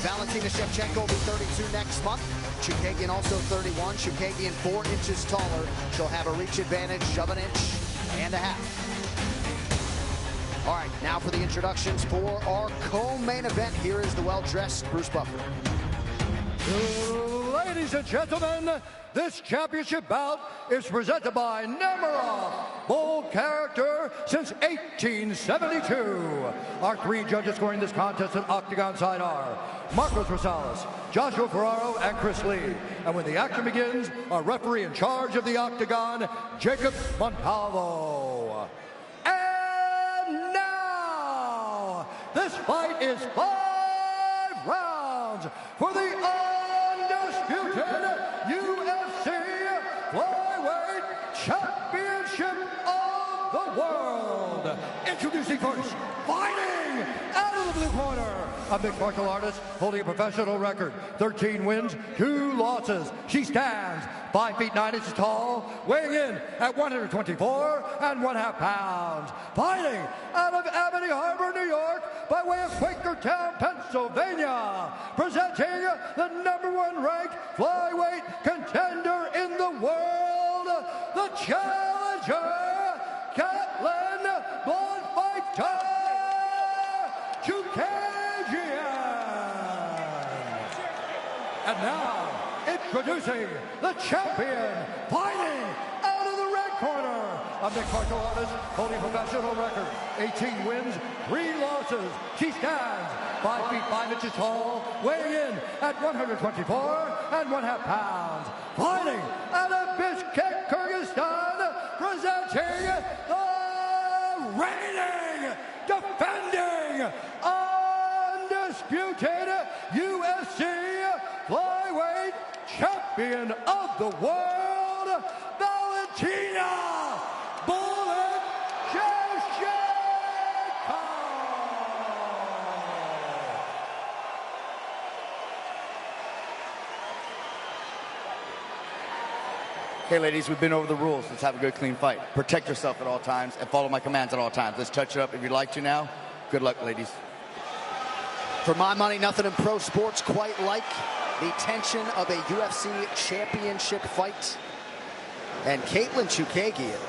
Valentina Shevchenko will be 32 next month. Chookagian also 31. Chookagian 4 inches taller. She'll have a reach advantage of 1.5 inches. All right, now for the introductions for our co-main event. Here is the well-dressed Bruce Buffer. Ladies and gentlemen, this championship bout is presented by Nemiroff, bold character since 1872. Our 3 judges scoring this contest at Octagon side are Marcos Rosales, Joshua Ferraro, and Chris Lee. And when the action begins, our referee in charge of the Octagon, Jacob Montalvo. And now, this fight is 5 rounds for the undisputed UFC Flyweight Championship of the World. Introducing first, fighting out of the blue corner, a mixed martial artist holding a professional record, 13 wins, 2 losses. She stands 5 feet 9 inches tall, weighing in at 124.5 pounds. Fighting out of Amity Harbor, New York, by way of Quakertown, Pennsylvania, presenting the #1 ranked flyweight contender in the world, the challenger, Kaitlyn "Bloodfighter" Chookagian. And now, introducing the champion, fighting out of the red corner, a mixed martial artist holding a professional record, 18 wins, 3 losses. She stands 5 feet 5 inches tall, weighing in at 124.5 pounds. Fighting out of Bishkek, Kyrgyzstan, presenting the reigning, defending, undisputed UFC Flyweight Champion of the World, Valentina Shevchenko. Okay, ladies, we've been over the rules. Let's have a good, clean fight. Protect yourself at all times and follow my commands at all times. Let's touch it up if you'd like to now. Good luck, ladies. For my money, nothing in pro sports quite like the tension of a UFC championship fight. And Kaitlyn Chookagian,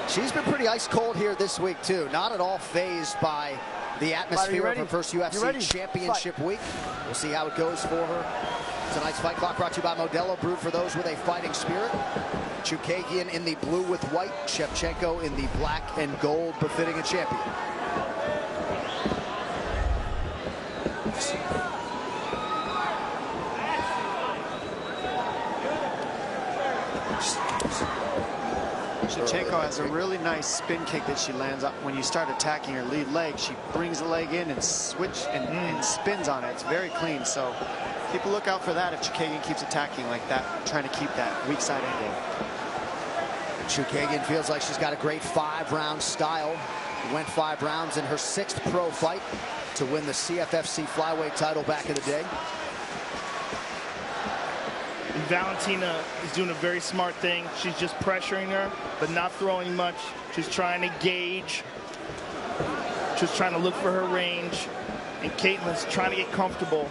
she's been pretty ice cold here this week too. Not at all fazed by the atmosphere of her first UFC championship week. We'll see how it goes for her. Tonight's Fight Clock brought to you by Modelo, brewed for those with a fighting spirit. Chookagian in the blue with white, Shevchenko in the black and gold, befitting a champion. Shevchenko has a really nice spin kick that she lands up. When you start attacking her lead leg, she brings the leg in and and spins on it. It's very clean. So keep a lookout for that if Chookagian keeps attacking like that, trying to keep that weak side angle. Chookagian feels like she's got a great 5-round style. Went 5 rounds in her 6th pro fight to win the CFFC flyweight title back in the day. Valentina is doing a very smart thing. She's just pressuring her, but not throwing much. She's trying to gauge. Just trying to look for her range. And Kaitlyn's trying to get comfortable,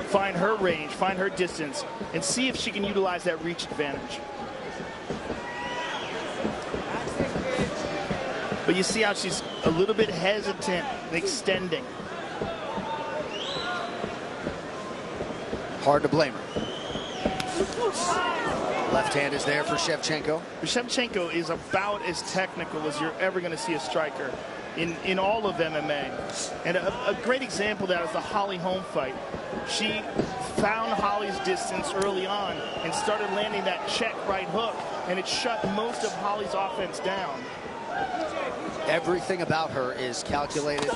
find her range, find her distance, and see if she can utilize that reach advantage. But you see how she's a little bit hesitant in extending. Hard to blame her. Left hand is there for Shevchenko. Shevchenko is about as technical as you're ever going to see a striker in all of MMA. And a great example of that is the Holly Holm fight. She found Holly's distance early on and started landing that check right hook, and it shut most of Holly's offense down. Everything about her is calculated.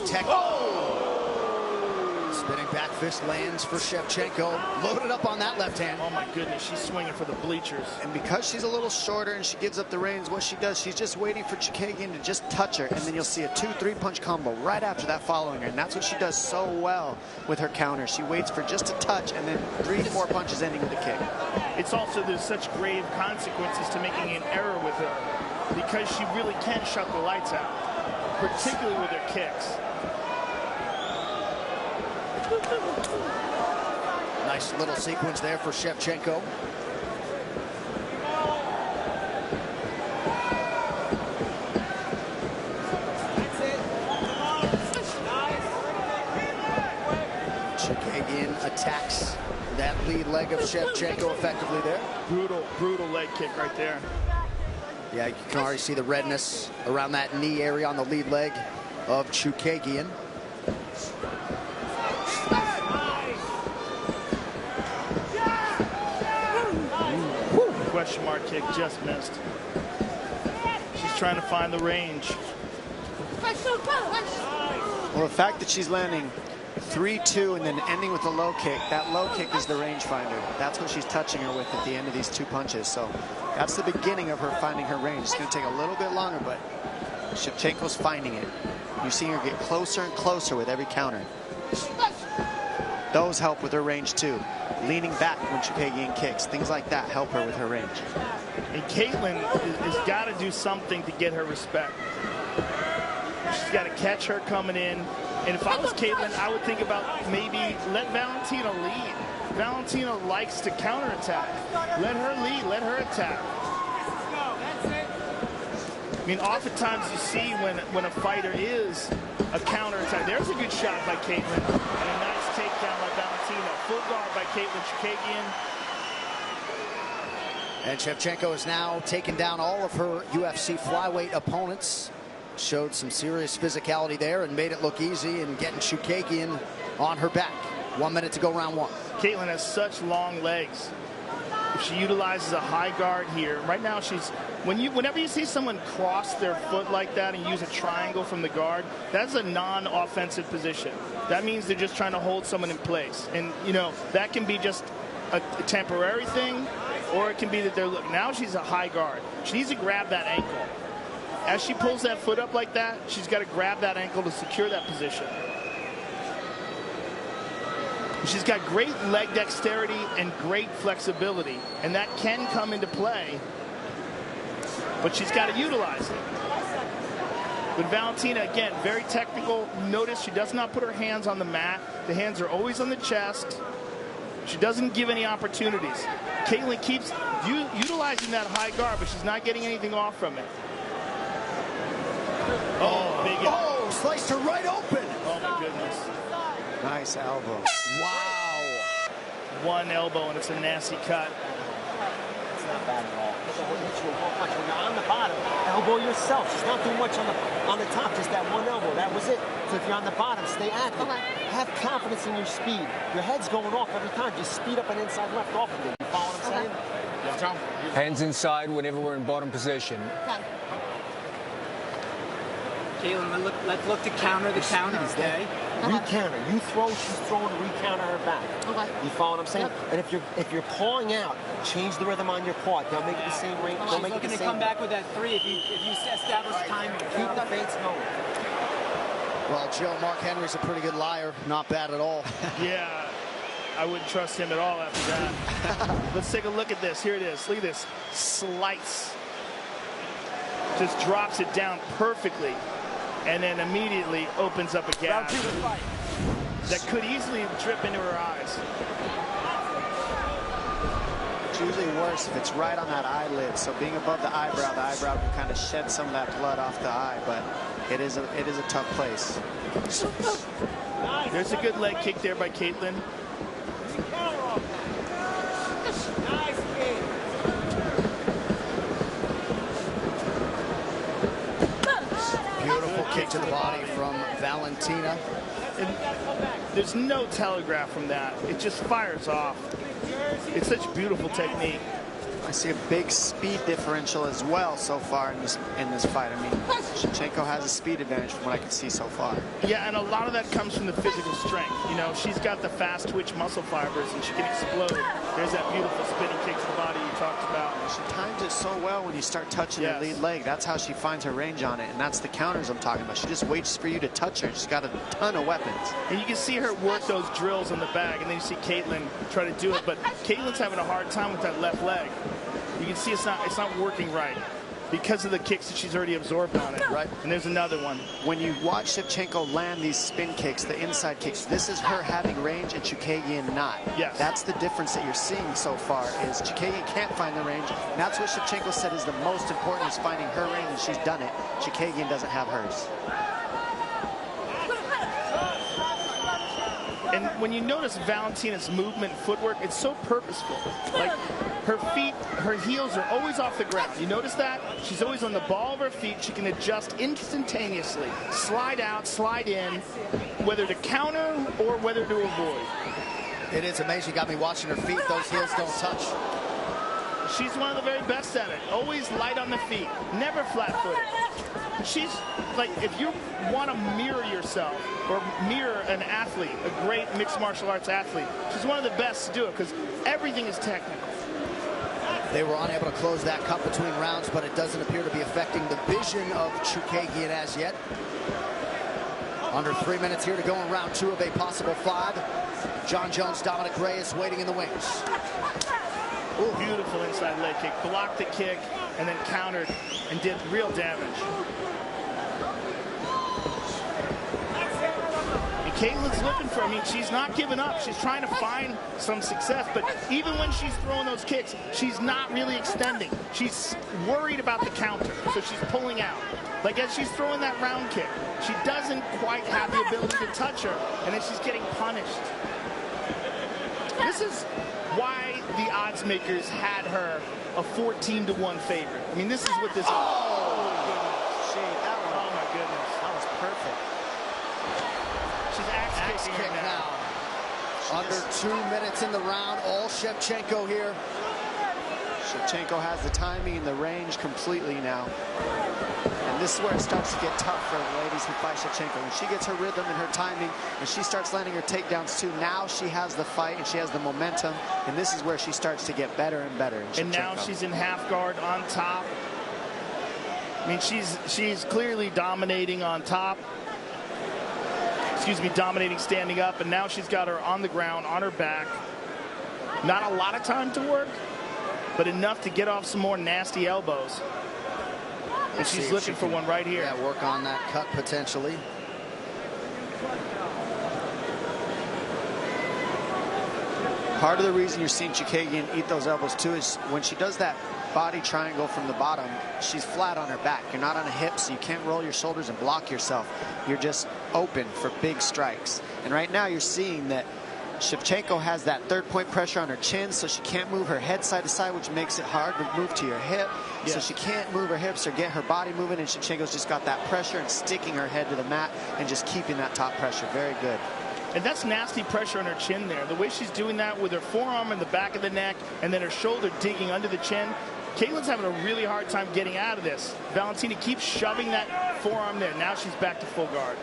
Spinning back fist lands for Shevchenko. Loaded up on that left hand. Oh my goodness, she's swinging for the bleachers. And because she's a little shorter and she gives up the reins, what she does, she's just waiting for Chookagian to just touch her, and then you'll see a 2-3 punch combo right after that following her. And that's what she does so well with her counter. She waits for just a touch and then 3-4 punches ending with a kick. It's also, there's such grave consequences to making an error with her, because she really can shut the lights out, particularly with her kicks. Nice little sequence there for Shevchenko. Chookagian attacks that lead leg of Shevchenko effectively there. Brutal leg kick right there. Yeah, you can already see the redness around that knee area on the lead leg of Chookagian. Question mark kick just missed. She's trying to find the range. Well, the fact that she's landing 3-2 and then ending with a low kick, that low kick is the rangefinder. That's what she's touching her with at the end of these 2 punches. So that's the beginning of her finding her range. It's going to take a little bit longer, but Shevchenko's finding it. You're seeing her get closer and closer with every counter. Those help with her range too. Leaning back when Chookagian kicks, things like that help her with her range. And Kaitlyn has got to do something to get her respect. She's got to catch her coming in. And if I was Kaitlyn, I would think about maybe let Valentina lead. Valentina likes to counterattack. Let her lead, let her attack. I mean, oftentimes you see when a fighter is a counterattack. There's a good shot by Kaitlyn. And a nice takedown by Valentina. Full guard by Kaitlyn Chookagian. And Shevchenko has now taken down all of her UFC flyweight opponents. Showed some serious physicality there and made it look easy and getting Chookagian on her back. 1 minute to go, round 1. Kaitlyn has such long legs. If she utilizes a high guard here, right now she's, whenever you see someone cross their foot like that and use a triangle from the guard, that's a non-offensive position. That means they're just trying to hold someone in place. And, you know, that can be just a temporary thing, or it can be that they're looking. Now she's a high guard. She needs to grab that ankle. As she pulls that foot up like that, she's got to grab that ankle to secure that position. She's got great leg dexterity and great flexibility, and that can come into play, but she's got to utilize it. But Valentina, again, very technical. Notice she does not put her hands on the mat. The hands are always on the chest. She doesn't give any opportunities. Kaitlyn keeps utilizing that high guard, but she's not getting anything off from it. Oh, big hit. Oh, sliced her right open. Oh, my goodness. Nice elbow. Wow. One elbow, and it's a nasty cut. It's not bad at all. When you're on the bottom, elbow yourself. She's not doing much on the top, just that one elbow. That was it. So if you're on the bottom, stay active. Okay. Have confidence in your speed. Your head's going off every time. Just speed up an inside left off of it. You follow what I'm saying? Hands inside whenever we're in bottom position. Okay. Kaitlyn, let's look to counter the counters, okay? Recounter. You throw, she's throwing, recounter her back. Okay. You follow what I'm saying? Yep. And if you're pawing out, change the rhythm on your paw. Don't make it the same range. Don't make it the looking to same. come back with that 3 if you establish timing. Keep the feints going. Well, Joe, Mark Henry's a pretty good liar. Not bad at all. Yeah, I wouldn't trust him at all after that. Let's take a look at this. Here it is. Look at this. Slice. Just drops it down perfectly. And then immediately opens up a gap that could easily drip into her eyes. It's usually worse if it's right on that eyelid. So being above the eyebrow can kind of shed some of that blood off the eye, but it is a tough place. There's a good leg kick there by Kaitlyn. Beautiful kick to the body from Valentina. And there's no telegraph from that. It just fires off. It's such beautiful technique. I see a big speed differential as well so far in this fight. I mean, Shevchenko has a speed advantage from what I can see so far. Yeah, and a lot of that comes from the physical strength. You know, she's got the fast twitch muscle fibers, and she can explode. There's that beautiful spinning kick to the body you talked about. She times it so well when you start touching her lead leg. That's how she finds her range on it, and that's the counters I'm talking about. She just waits for you to touch her. She's got a ton of weapons. And you can see her work those drills on the bag, and then you see Kaitlyn try to do it, but Kaitlyn's having a hard time with that left leg. You can see it's not working right. because of the kicks that she's already absorbed on it. Right. And there's another one. When you watch Shevchenko land these spin kicks, the inside kicks, this is her having range and Chookagian not. Yes. That's the difference that you're seeing so far, is Chookagian can't find the range. And that's what Shevchenko said is the most important, is finding her range, and she's done it. Chookagian doesn't have hers. And when you notice Valentina's movement and footwork, it's so purposeful. Like, her feet, her heels are always off the ground. You notice that? She's always on the ball of her feet. She can adjust instantaneously. Slide out, slide in, whether to counter or whether to avoid. It is amazing. Got me watching her feet. Those heels don't touch. She's one of the very best at it. Always light on the feet, never flat-footed. She's like, if you want to mirror yourself or mirror an athlete, a great mixed martial arts athlete, she's one of the best to do it because everything is technical. They were unable to close that cut between rounds, but it doesn't appear to be affecting the vision of Chookagian as yet. Under 3 minutes here to go in round 2 of a possible 5. John Jones, Dominic Reyes waiting in the wings. Ooh, beautiful inside leg kick. Blocked the kick and then countered and did real damage. And Kaitlyn's looking for, I mean, she's not giving up. She's trying to find some success, but even when she's throwing those kicks, she's not really extending. She's worried about the counter, so she's pulling out. Like as she's throwing that round kick, she doesn't quite have the ability to touch her, and then she's getting punished. This is why the odds makers had her a 14-to-1 favorite. I mean, this is what this. Oh, goodness. That one. Oh my goodness. That was perfect. She's axe kicking her now. Under 2 minutes in the round, all Shevchenko here. Shevchenko has the timing and the range completely now. And this is where it starts to get tough for the ladies who fight Shevchenko. When she gets her rhythm and her timing, and she starts landing her takedowns too, now she has the fight and she has the momentum, and this is where she starts to get better and better. And now she's in half guard on top. I mean, she's clearly dominating on top. Excuse me, dominating standing up, and now she's got her on the ground, on her back. Not a lot of time to work, but enough to get off some more nasty elbows. And she's looking for one right here. Yeah, work on that cut potentially. Part of the reason you're seeing Chookagian eat those elbows too is when she does that body triangle from the bottom, she's flat on her back. You're not on a hip, so you can't roll your shoulders and block yourself. You're just open for big strikes. And right now you're seeing that Shevchenko has that third point pressure on her chin, so she can't move her head side to side, which makes it hard to move to your hip. Yes. So she can't move her hips or get her body moving, and Shevchenko's just got that pressure and sticking her head to the mat and just keeping that top pressure. Very good. And that's nasty pressure on her chin there. The way she's doing that with her forearm in the back of the neck and then her shoulder digging under the chin. Kaitlyn's having a really hard time getting out of this. Valentina keeps shoving that forearm there. Now she's back to full guard.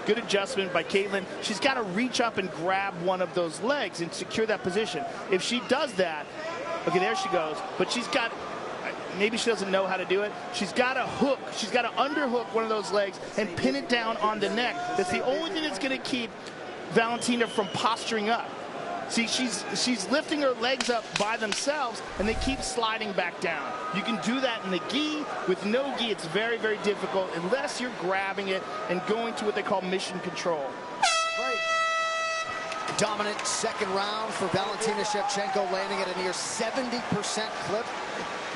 Good adjustment by Kaitlyn. She's got to reach up and grab one of those legs and secure that position. If she does that, okay, there she goes. But she's got, maybe she doesn't know how to do it. She's got to hook. She's got to underhook one of those legs and pin it down on the neck. That's the only thing that's going to keep Valentina from posturing up. See, she's lifting her legs up by themselves, and they keep sliding back down. You can do that in the gi. With no gi, it's very, very difficult unless you're grabbing it and going to what they call mission control. Great. Dominant second round for Valentina Shevchenko, landing at a near 70% clip.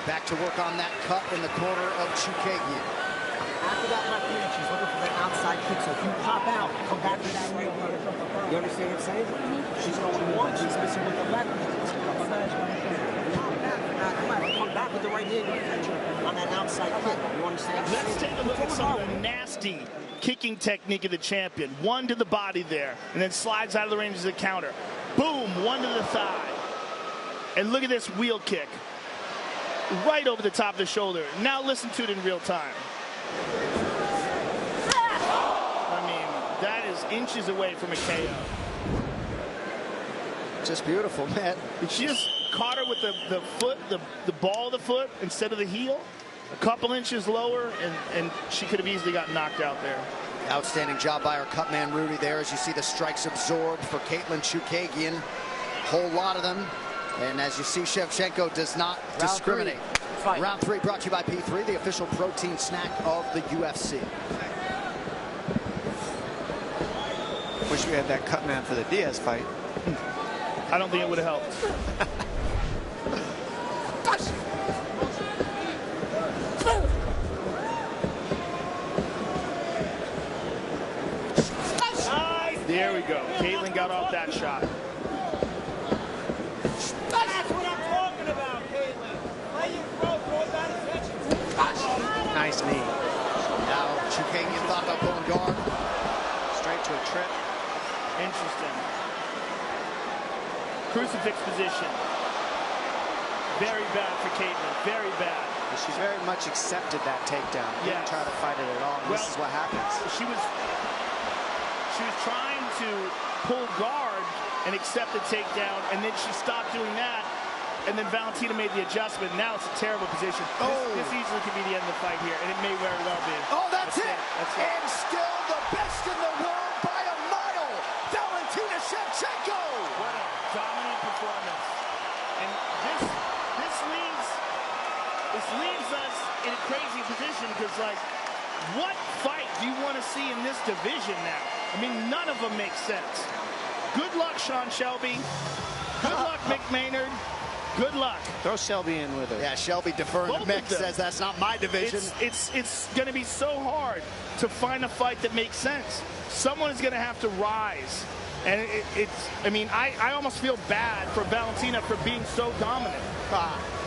Back to work on that cut in the corner of Chookagian. After that left hand, she's looking for that outside kick. So if you pop out, come back to that right hand. You understand what I'm saying? She's going one. She's missing with the left hand. Come back with the right hand on that outside kick. You understand? Let's take a look at some of the nasty kicking technique of the champion. One to the body there, and then slides out of the range as a counter. Boom, one to the thigh. And look at this wheel kick. Right over the top of the shoulder. Now listen to it in real time. I mean, that is inches away from a KO. Just beautiful, man. She just caught her with the foot, the ball of the foot instead of the heel. A couple inches lower, and she could have easily got knocked out there. Outstanding job by our cut man Rudy there, as you see the strikes absorbed for Kaitlyn Chookagian. Whole lot of them. And as you see, Shevchenko does not discriminate. fight. Round 3 brought to you by P3, the official protein snack of the UFC. Wish we had that cut man for the Diaz fight. I don't think it would have helped. There we go. Kaitlyn got off that shot. That's what I'm talking about, Kaitlyn. Let your throw it down his head. Nice knee. Now Chookagian thought about pulling guard. Straight to a trip. Interesting. Crucifix position. Very bad for Kaitlyn. Very bad. She very much accepted that takedown. Yeah. Didn't try to fight it at all. Well, this is what happens. She was trying to pull guard and accept the takedown, and then she stopped doing that, and then Valentina made the adjustment. Now it's a terrible position. This easily could be the end of the fight here, and it may very well be. Oh, that's it. That's it. And still the best in the world by a mile, Valentina Shevchenko. What a dominant performance. And this leaves us in a crazy position because, like, what fight do you want to see in this division now? I mean, none of them make sense. Good luck, Sean Shelby. Good luck, Mick Maynard. Good luck. Throw Shelby in with her. Yeah, Shelby deferring to Mick, says that's not my division. It's going to be so hard to find a fight that makes sense. Someone is going to have to rise. And I mean, I almost feel bad for Valentina for being so dominant.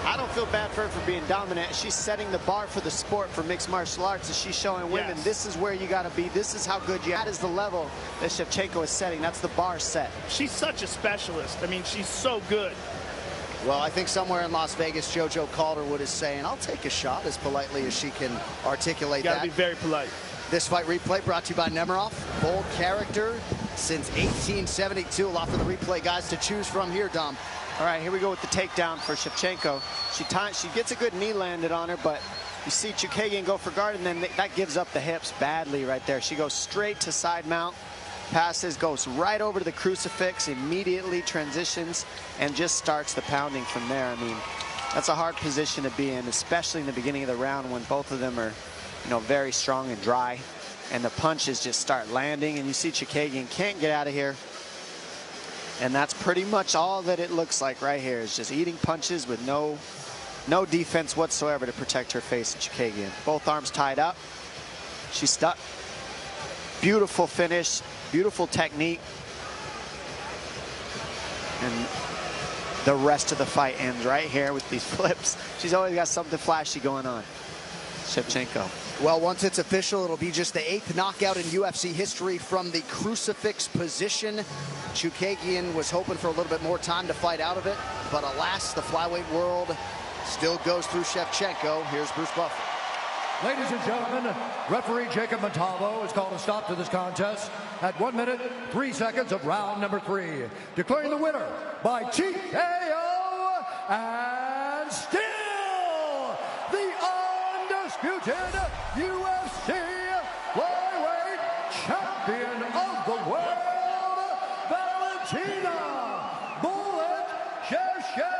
I don't feel bad for her for being dominant. She's setting the bar for the sport for mixed martial arts, and she's showing women this is where you got to be. This is how good you are. That is the level that Shevchenko is setting. That's the bar set. She's such a specialist. I mean, she's so good. Well, I think somewhere in Las Vegas, JoJo Calderwood is saying, I'll take a shot, as politely as she can articulate that. Got to be very polite. This fight replay brought to you by Nemiroff. Bold character since 1872. A lot for the replay guys to choose from here, Dom. All right, here we go with the takedown for Shevchenko. She gets a good knee landed on her, but you see Chookagian go for guard, and then that gives up the hips badly right there. She goes straight to side mount, passes, goes right over to the crucifix, immediately transitions, and just starts the pounding from there. I mean, that's a hard position to be in, especially in the beginning of the round when both of them are, you know, very strong and dry, and the punches just start landing, and you see Chookagian can't get out of here. And that's pretty much all that it looks like right here, is just eating punches with no defense whatsoever to protect her face. Chookagian, both arms tied up. She's stuck. Beautiful finish, beautiful technique. And the rest of the fight ends right here with these flips. She's always got something flashy going on, Shevchenko. Well, once it's official, it'll be just the 8th knockout in UFC history from the crucifix position. Chookagian was hoping for a little bit more time to fight out of it, but alas, the flyweight world still goes through Shevchenko. Here's Bruce Buffer. Ladies and gentlemen, referee Jacob Montalvo has called a stop to this contest at 1 minute, 3 seconds of round number 3, declaring the winner by TKO and still the undisputed UFC flyweight champion of the world, Valentina "Bullet" Shevchenko.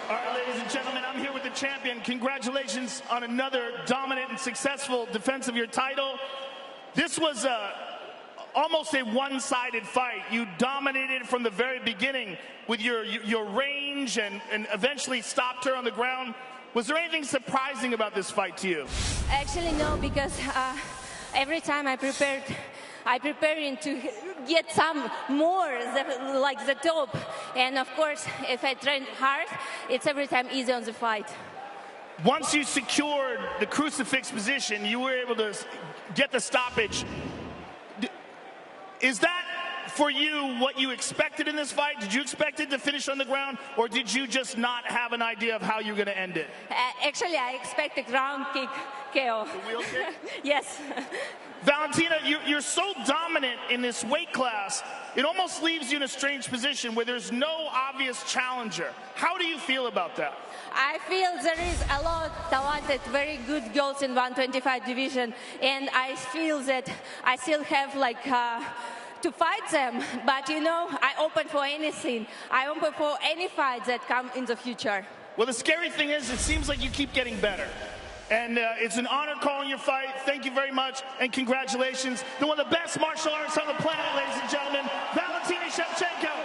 All right, ladies and gentlemen, I'm here with the champion. Congratulations on another dominant and successful defense of your title. This was almost a one-sided fight. You dominated from the very beginning with your range and eventually stopped her on the ground. Was there anything surprising about this fight to you? Actually, no, because every time I prepared to get some more, like the top. And of course, if I train hard, it's every time easy on the fight. Once you secured the crucifix position, you were able to get the stoppage. Is that, for you, what you expected in this fight? Did you expect it to finish on the ground, or did you just not have an idea of how you're going to end it? Actually, I expect a ground kick KO. The wheel kick? Yes. Valentina, you're so dominant in this weight class, it almost leaves you in a strange position where there's no obvious challenger. How do you feel about that? I feel there is a lot of talented, very good girls in 125 division, and I feel that I still have like to fight them. But you know, I open for anything. I open for any fight that come in the future. Well, the scary thing is, it seems like you keep getting better. And it's an honor calling your fight. Thank you very much, and congratulations. The one of the best martial artists on the planet, ladies and gentlemen, Valentina Shevchenko.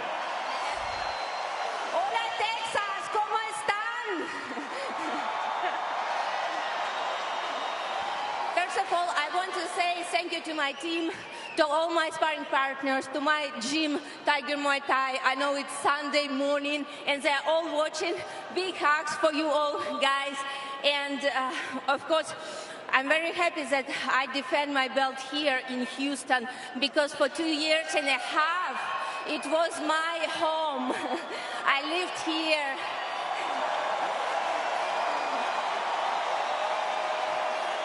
Hola, Texas, ¿cómo están? First of all, I want to say thank you to my team, to all my sparring partners, to my gym, Tiger Muay Thai. I know it's Sunday morning, and they're all watching. Big hugs for you all, guys. And of course, I'm very happy that I defend my belt here in Houston, because for 2.5 years, it was my home. I lived here.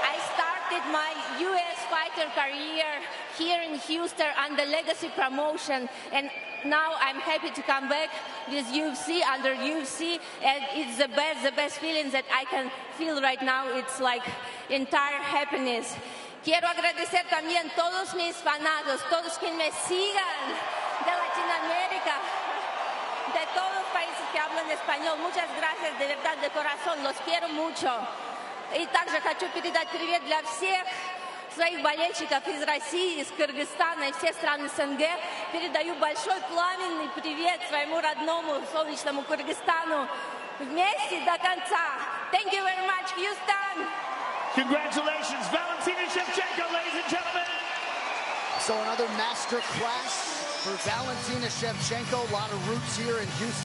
I started my U.S. fighter career here in Houston under Legacy Promotion, and now I'm happy to come back with UFC, under UFC, and it's the best feeling that I can feel right now. It's like entire happiness. Quiero agradecer también a todos mis fanáticos, todos quienes me sigan de Latinoamérica, de todos los países que hablan español. Muchas gracias, de verdad, de corazón, los quiero mucho. И также хочу передать привет для всех своих болельщиков из России, из Кыргызстана и всех стран СНГ. Передаю большой пламенный привет своему родному солнечному Кыргызстану. Вместе до конца. Thank you very much, Houston. Congratulations, Valentina Shevchenko, ladies and gentlemen. So another master class for Valentina Shevchenko. A lot of roots here in Houston.